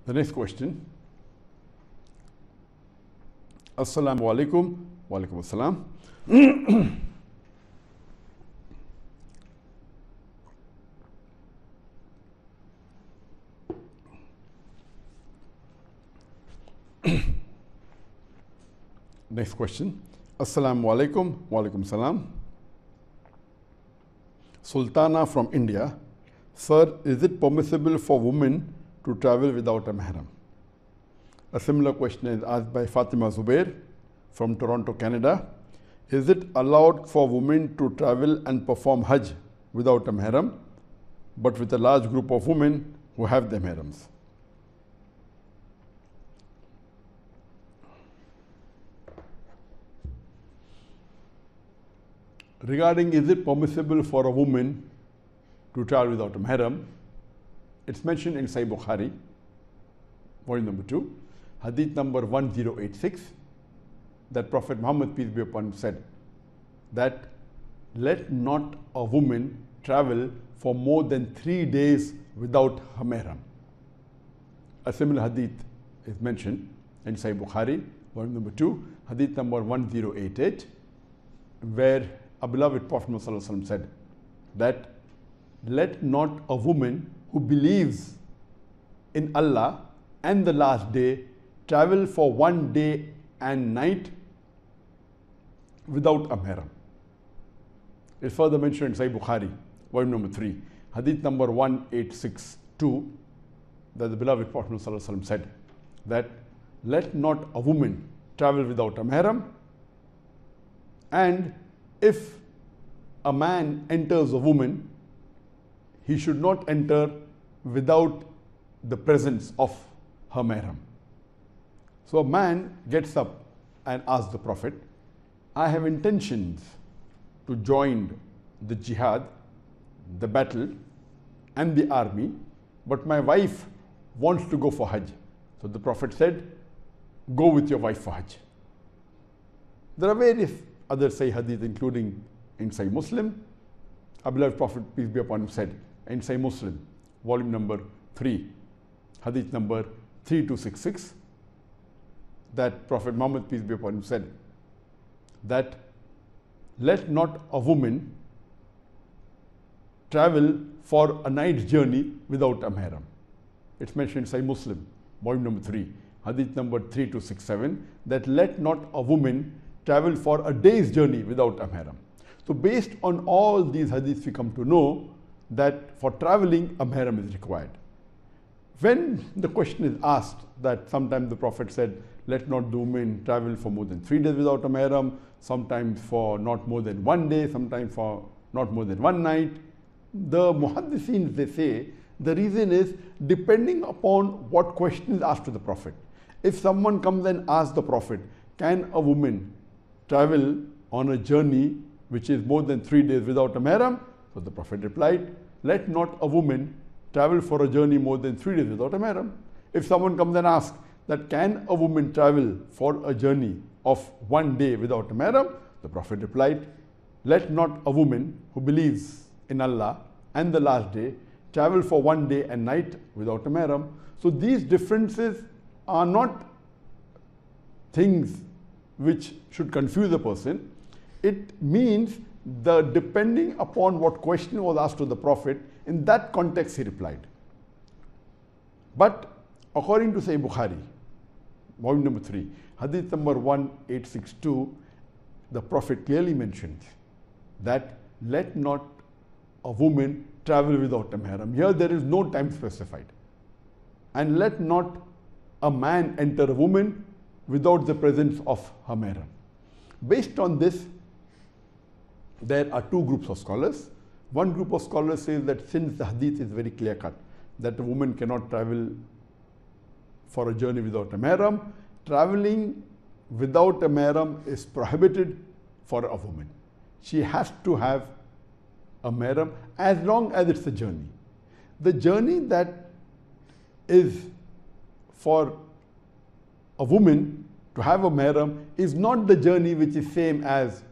The next question. Assalamu alaikum. Wa alaikum assalam. Next question. Assalamu alaikum. Wa alaikum salam. Sultana from India. Sir, is it permissible for women to travel without a mahram? A similar question is asked by Fatima Zubair from Toronto, Canada. Is it allowed for women to travel and perform Hajj without a mahram, but with a large group of women who have their mahrams? Regarding is it permissible for a woman to travel without a mahram, it's mentioned in Sahih Bukhari, volume number 2, hadith number 1086, that Prophet Muhammad, peace be upon him, said that let not a woman travel for more than 3 days without her mahram. A similar hadith is mentioned in Sahih Bukhari, volume number 2, hadith number 1088, where our beloved Prophet Muhammad said that let not a woman who believes in Allah and the last day travel for 1 day and night without a mahram. It's further mentioned in Sahih Bukhari, volume number 3, hadith number 1862, that the beloved Prophet Muhammad said that let not a woman travel without a mahram, and if a man enters a woman, he should not enter without the presence of her mahram. So a man gets up and asks the Prophet, I have intentions to join the jihad, the battle and the army, but my wife wants to go for Hajj. So the Prophet said, go with your wife for Hajj. There are various other Sahih hadith, including in Sahih Muslim. Our beloved Prophet, peace be upon him, said in Sahih Muslim, volume number 3, hadith number 3266, that Prophet Muhammad, peace be upon him, said that let not a woman travel for a night's journey without a mahram. It's mentioned in Sahih Muslim, volume number 3, hadith number 3267, that let not a woman travel for a day's journey without a mahram. So based on all these hadiths, we come to know that for traveling, a mahram is required. When the question is asked that sometimes the Prophet said, let not the women travel for more than 3 days without a mahram, sometimes for not more than 1 day, sometimes for not more than 1 night, the muhaddithins, they say, the reason is depending upon what question is asked to the Prophet. If someone comes and asks the Prophet, can a woman travel on a journey which is more than 3 days without a mahram? So the Prophet replied, let not a woman travel for a journey more than 3 days without a mahram. If someone comes and asks that can a woman travel for a journey of 1 day without a mahram? The Prophet replied, let not a woman who believes in Allah and the last day travel for 1 day and night without a mahram. So these differences are not things which should confuse a person. It means the depending upon what question was asked to the Prophet, in that context he replied. But according to Sahih Bukhari, volume number 3, hadith number 1862, the Prophet clearly mentions that let not a woman travel without a mahram. Here there is no time specified. And let not a man enter a woman without the presence of her mahram. Based on this, there are two groups of scholars. One group of scholars says that since the hadith is very clear cut, that a woman cannot travel for a journey without a mahram, traveling without a mahram is prohibited for a woman. She has to have a mahram as long as it's a journey. The journey that is for a woman to have a mahram is not the journey which is same as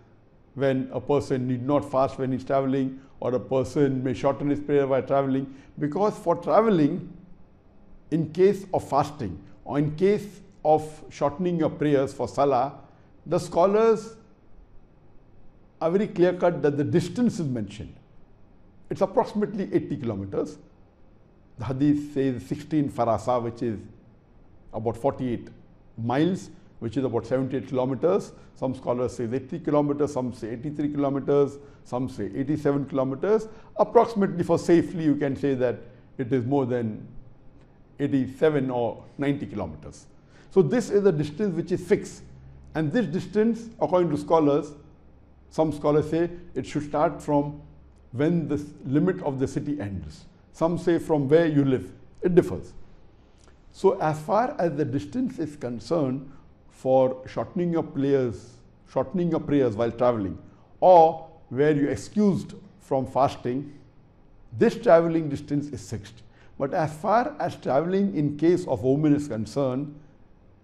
when a person need not fast when he's traveling, or a person may shorten his prayer while traveling, because for traveling in case of fasting or in case of shortening your prayers for salah, the scholars are very clear cut that the distance is mentioned. It's approximately 80 kilometers. The hadith says 16 farasa, which is about 48 miles, which is about 78 kilometers. Some scholars say 80 kilometers, some say 83 kilometers, some say 87 kilometers. Approximately, for safely, you can say that it is more than 87 or 90 kilometers. So this is a distance which is fixed. And this distance, according to scholars, some scholars say it should start from when the limit of the city ends. Some say from where you live. It differs. So as far as the distance is concerned for shortening your prayers while traveling, or where you're excused from fasting, this traveling distance is fixed. But as far as traveling in case of a woman is concerned,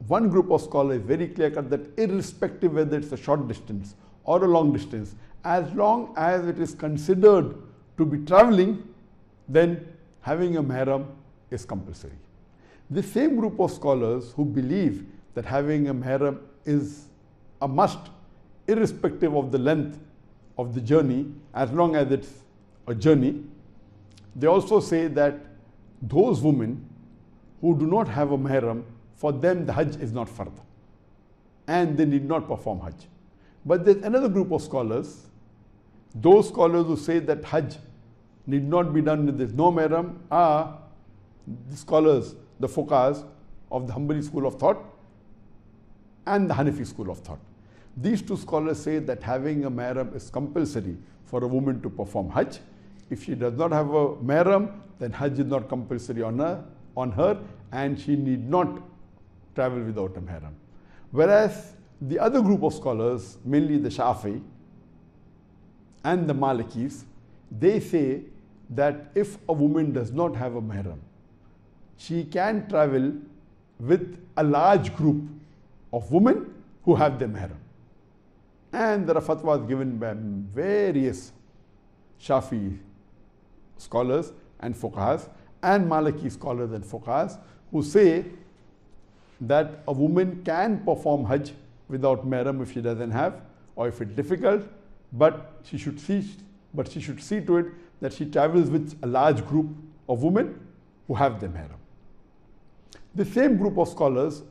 one group of scholars is very clear cut that irrespective whether it's a short distance or a long distance, as long as it is considered to be traveling, then having a mahram is compulsory. The same group of scholars who believe that having a mahram is a must, irrespective of the length of the journey, as long as it's a journey, they also say that those women who do not have a mahram, for them the Hajj is not fard, and they need not perform Hajj. But there's another group of scholars, those scholars who say that Hajj need not be done with this no mahram, are the scholars, the fuqahas of the Hanbali school of thought and the Hanafi school of thought. These two scholars say that having a mahram is compulsory for a woman to perform Hajj. If she does not have a mahram, then Hajj is not compulsory on her, and she need not travel without a mahram. Whereas the other group of scholars, mainly the Shafi'i and the Malikis, they say that if a woman does not have a mahram, she can travel with a large group of women who have their mahram. And there are fatwas given by various Shafi'i scholars and fuqahas and Maliki scholars and fuqahas who say that a woman can perform Hajj without mahram if she doesn't have, or if it's difficult, but she should see to it that she travels with a large group of women who have their mahram. The same group of scholars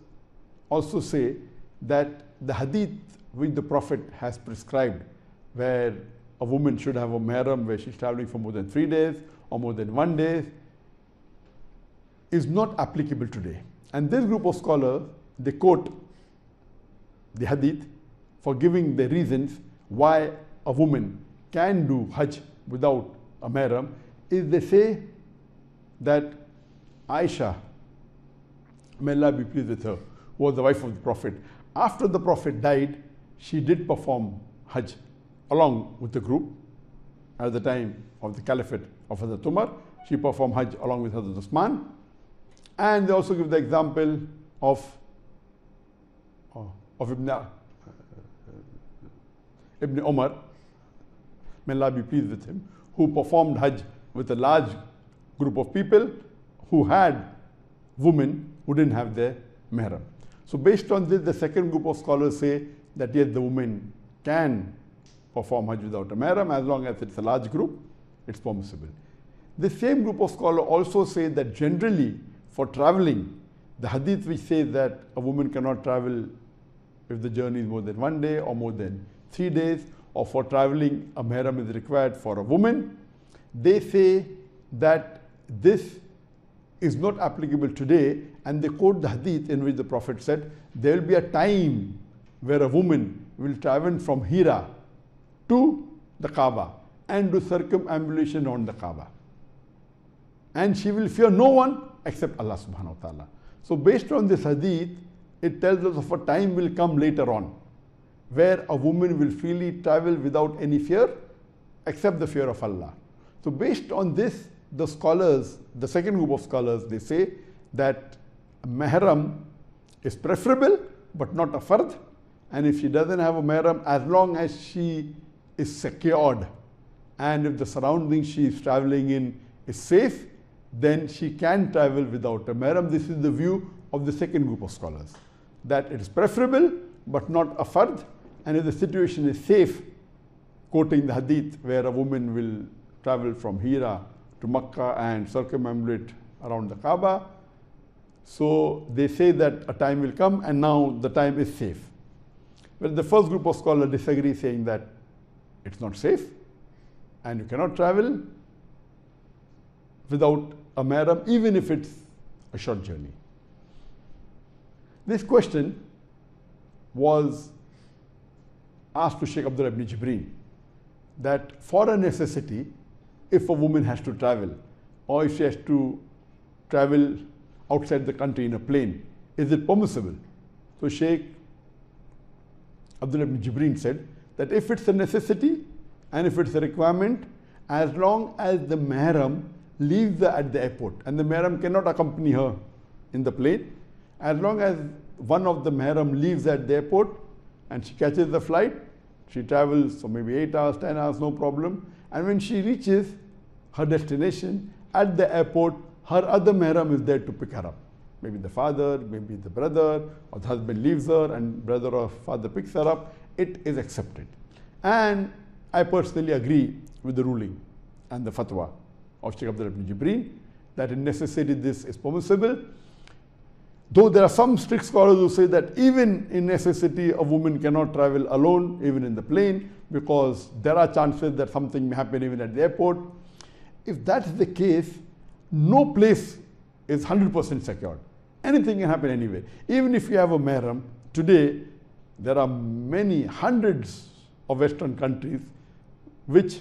also say that the hadith which the Prophet has prescribed, where a woman should have a mahram where she's traveling for more than 3 days or more than 1 day, is not applicable today. And this group of scholars, they quote the hadith for giving the reasons why a woman can do Hajj without a mahram, is they say that Aisha, may Allah be pleased with her, who was the wife of the Prophet, after the Prophet died, she did perform Hajj along with the group. At the time of the Caliphate of Hazrat Umar, she performed Hajj along with Hazrat Usman. And they also give the example of Ibn Umar, may Allah be pleased with him, who performed Hajj with a large group of people who had women who didn't have their mahram. So based on this, the second group of scholars say that yes, the woman can perform Hajj without a mahram, as long as it's a large group, it's permissible. The same group of scholars also say that generally for traveling, the hadith which says that a woman cannot travel if the journey is more than 1 day or more than 3 days, or for traveling a mahram is required for a woman, they say that this is not applicable today, and they quote the hadith in which the Prophet said there will be a time where a woman will travel from Hira to the Kaaba and do circumambulation on the Kaaba, and she will fear no one except Allah subhanahu wa ta'ala. So based on this hadith, it tells us of a time will come later on where a woman will freely travel without any fear except the fear of Allah. So based on this, the scholars, the second group of scholars, they say that mahram is preferable but not a fard, and if she doesn't have a mahram, as long as she is secured and if the surroundings she is traveling in is safe, then she can travel without a mahram. This is the view of the second group of scholars, that it is preferable but not a fard, and if the situation is safe, quoting the hadith where a woman will travel from Hira to Makkah and circumambulate around the Kaaba. So they say that a time will come and now the time is safe. Well, the first group of scholars disagree, saying that it's not safe and you cannot travel without a mahram, even if it's a short journey. This question was asked to Sheikh Abdullah ibn Jibreen, that for a necessity, if a woman has to travel or if she has to travel outside the country in a plane, is it permissible? So Sheikh Abdullah ibn Jibreen said that if it's a necessity and if it's a requirement, as long as the mahram leaves her at the airport and the mahram cannot accompany her in the plane, as long as one of the mahram leaves at the airport and she catches the flight, she travels for maybe 8 hours, 10 hours, no problem. And when she reaches her destination at the airport, her other mahram is there to pick her up. Maybe the father, maybe the brother, or the husband leaves her and brother or father picks her up. It is accepted. And I personally agree with the ruling and the fatwa of Sheikh Abdullah ibn Jibreen that in necessity this is permissible. Though there are some strict scholars who say that even in necessity a woman cannot travel alone, even in the plane, because there are chances that something may happen even at the airport. If that's the case, no place is 100% secured. Anything can happen anywhere. Even if you have a mahram, today there are many hundreds of Western countries which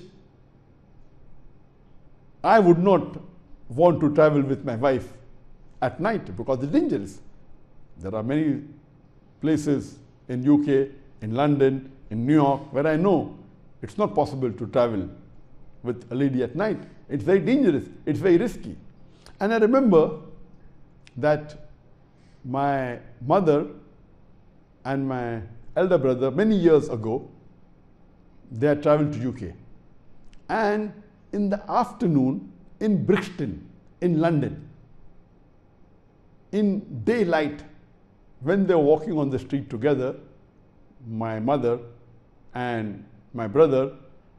I would not want to travel with my wife at night because it's dangerous. There are many places in UK, in London, in New York, where I know it's not possible to travel with a lady at night. It's very dangerous, it's very risky. And I remember that my mother and my elder brother, many years ago, they had traveled to UK. And in the afternoon, in Brixton, in London, in daylight, when they were walking on the street together, my mother and my brother,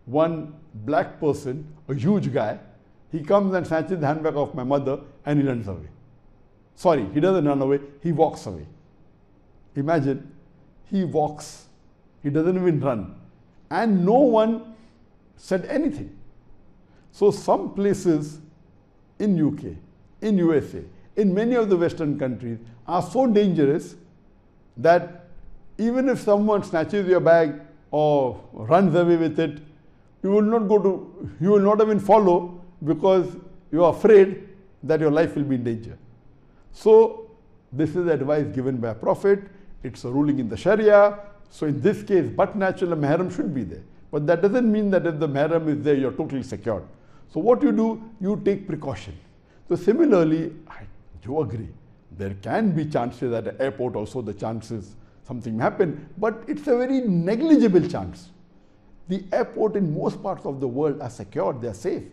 one black person, a huge guy, he comes and snatches the handbag of my mother and he runs away. Sorry, he doesn't run away, he walks away. Imagine, he walks, he doesn't even run. And no one said anything. So some places in UK, in USA, in many of the Western countries are so dangerous that even if someone snatches your bag or runs away with it, you will not even follow because you are afraid that your life will be in danger. So this is the advice given by a prophet. It's a ruling in the Sharia. So in this case, but natural a mahram should be there. But that doesn't mean that if the mahram is there, you're totally secured. So what you do, you take precaution. So similarly, I do agree. There can be chances at the airport also, the chances something may happen, but it's a very negligible chance. The airport in most parts of the world are secured, they are safe.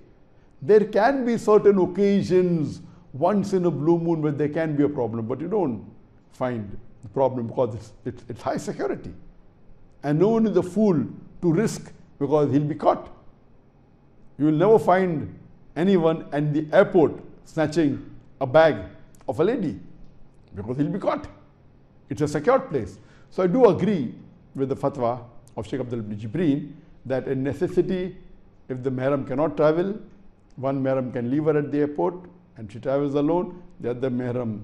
There can be certain occasions, once in a blue moon, where there can be a problem, but you don't find the problem because it's high security. And no one is a fool to risk because he'll be caught. You will never find anyone at the airport snatching a bag of a lady because he'll be caught. It's a secured place. So I do agree with the fatwa of Sheikh Abdullah ibn Jibreen that in necessity, if the mahram cannot travel, one mahram can leave her at the airport and she travels alone, the other mahram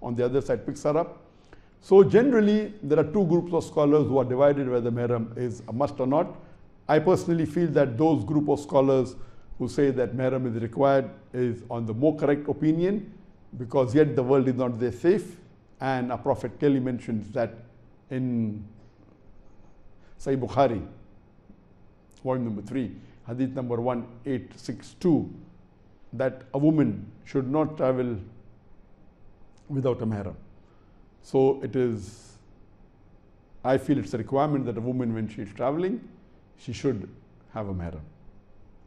on the other side picks her up. So generally, there are two groups of scholars who are divided whether mahram is a must or not. I personally feel that those group of scholars who say that mahram is required is on the more correct opinion, because yet the world is not there safe, and our Prophet clearly mentions that in Sahih Bukhari, volume number 3, hadith number 1862, that a woman should not travel without a mahram. So it is, I feel it's a requirement that a woman, when she is traveling, she should have a mahram.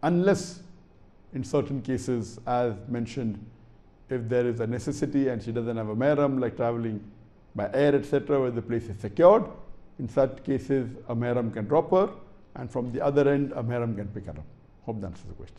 Unless In certain cases, as mentioned, if there is a necessity and she doesn't have a mahram, like traveling by air, etc., where the place is secured, in such cases a mahram can drop her, and from the other end a mahram can pick her up. Hope that answers the question.